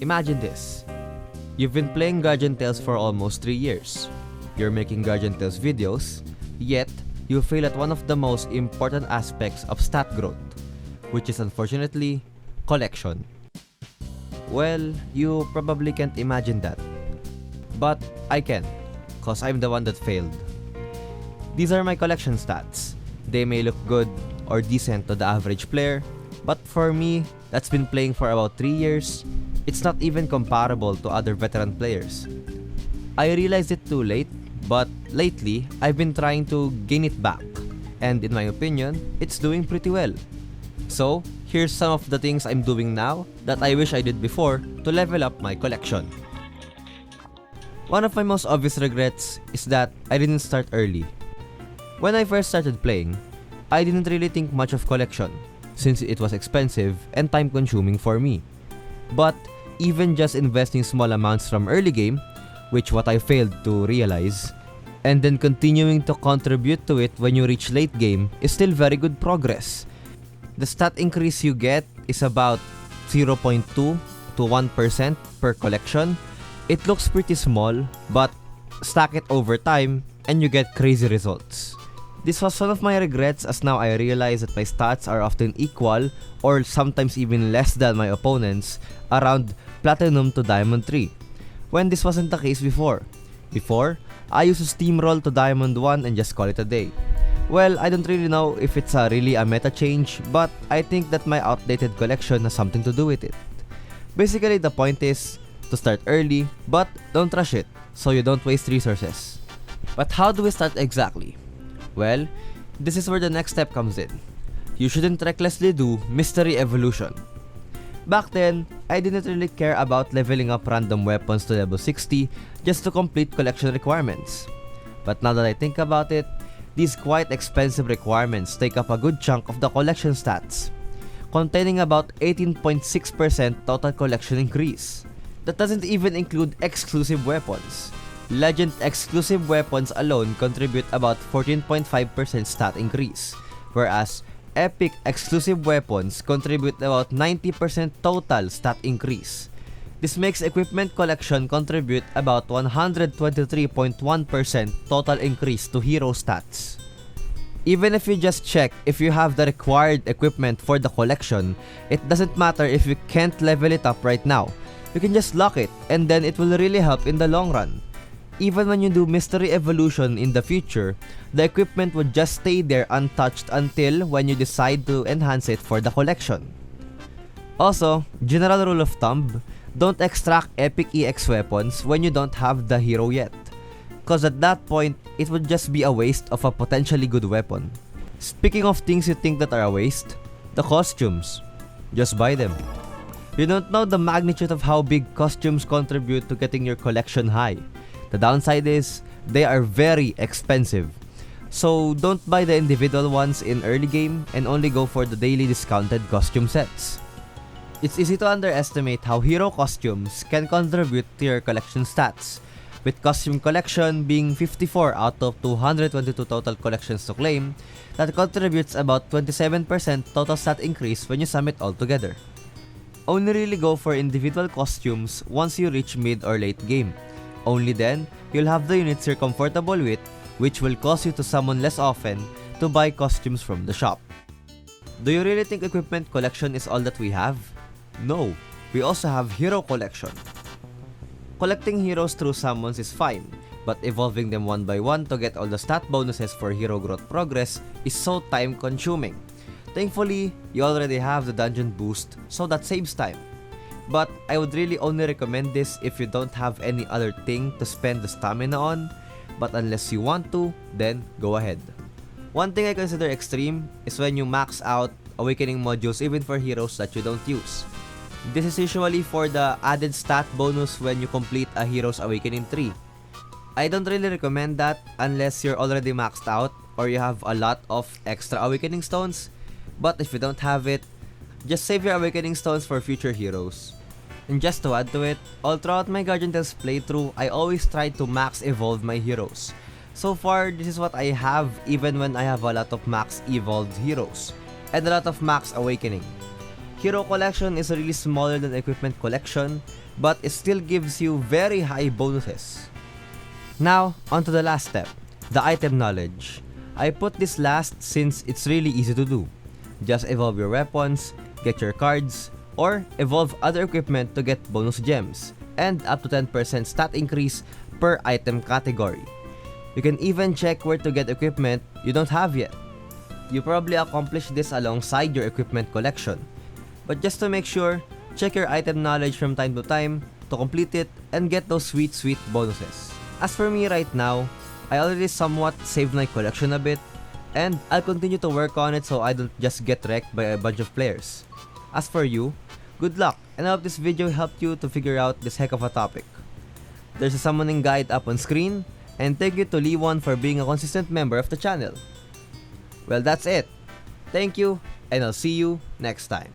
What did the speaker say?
Imagine this. You've been playing Guardian Tales for almost 3 years. You're making Guardian Tales videos, yet you fail at one of the most important aspects of stat growth, which is unfortunately collection. Well, you probably can't imagine that. But I can, cause I'm the one that failed. These are my collection stats. They may look good or decent to the average player, but for me, that's been playing for about 3 years, it's not even comparable to other veteran players. I realized it too late, but lately, I've been trying to gain it back, and in my opinion, it's doing pretty well. So, here's some of the things I'm doing now that I wish I did before to level up my collection. One of my most obvious regrets is that I didn't start early. When I first started playing, I didn't really think much of collection, since it was expensive and time-consuming for me. But even just investing small amounts from early game, which what I failed to realize, and then continuing to contribute to it when you reach late game is still very good progress. The stat increase you get is about 0.2 to 1% per collection. It looks pretty small, but stack it over time and you get crazy results. This was one of my regrets, as now I realize that my stats are often equal or sometimes even less than my opponents around Platinum to Diamond 3, when this wasn't the case before. Before, I used to steamroll to Diamond 1 and just call it a day. Well, I don't really know if it's really a meta change, but I think that my outdated collection has something to do with it. Basically, the point is to start early, but don't rush it, so you don't waste resources. But how do we start exactly? Well, this is where the next step comes in. You shouldn't recklessly do Mystery Evolution. Back then, I didn't really care about leveling up random weapons to level 60 just to complete collection requirements. But now that I think about it, these quite expensive requirements take up a good chunk of the collection stats, containing about 18.6% total collection increase. That doesn't even include exclusive weapons. Legend exclusive weapons alone contribute about 14.5% stat increase, whereas epic exclusive weapons contribute about 90% total stat increase. This makes equipment collection contribute about 123.1% total increase to hero stats. Even if you just check if you have the required equipment for the collection, it doesn't matter if you can't level it up right now. You can just lock it, and then it will really help in the long run. Even when you do Mystery Evolution in the future, the equipment would just stay there untouched until when you decide to enhance it for the collection. Also, general rule of thumb, don't extract epic EX weapons when you don't have the hero yet, cause at that point, it would just be a waste of a potentially good weapon. Speaking of things you think that are a waste, the costumes. Just buy them. You don't know the magnitude of how big costumes contribute to getting your collection high. The downside is, they are very expensive. So don't buy the individual ones in early game and only go for the daily discounted costume sets. It's easy to underestimate how hero costumes can contribute to your collection stats, with costume collection being 54 out of 222 total collections to claim. That contributes about 27% total stat increase when you sum it all together. Only really go for individual costumes once you reach mid or late game. Only then, you'll have the units you're comfortable with, which will cause you to summon less often to buy costumes from the shop. Do you really think equipment collection is all that we have? No, we also have hero collection. Collecting heroes through summons is fine, but evolving them one by one to get all the stat bonuses for hero growth progress is so time consuming. Thankfully, you already have the dungeon boost, so that saves time. But I would really only recommend this if you don't have any other thing to spend the stamina on, but unless you want to, then go ahead. One thing I consider extreme is when you max out awakening modules even for heroes that you don't use. This is usually for the added stat bonus when you complete a hero's awakening tree. I don't really recommend that unless you're already maxed out or you have a lot of extra awakening stones, but if you don't have it, just save your awakening stones for future heroes. And just to add to it, all throughout my Guardian Tales playthrough, I always try to max evolve my heroes. So far, this is what I have even when I have a lot of max evolved heroes, and a lot of max awakening. Hero collection is really smaller than equipment collection, but it still gives you very high bonuses. Now, on to the last step, the item knowledge. I put this last since it's really easy to do. Just evolve your weapons, get your cards, or evolve other equipment to get bonus gems, and up to 10% stat increase per item category. You can even check where to get equipment you don't have yet. You probably accomplish this alongside your equipment collection. But just to make sure, check your item knowledge from time to time to complete it and get those sweet bonuses. As for me right now, I already somewhat saved my collection a bit, and I'll continue to work on it so I don't just get wrecked by a bunch of players. As for you, good luck, and I hope this video helped you to figure out this heck of a topic. There's a summoning guide up on screen, and thank you to Lewonn for being a consistent member of the channel. Well, that's it. Thank you, and I'll see you next time.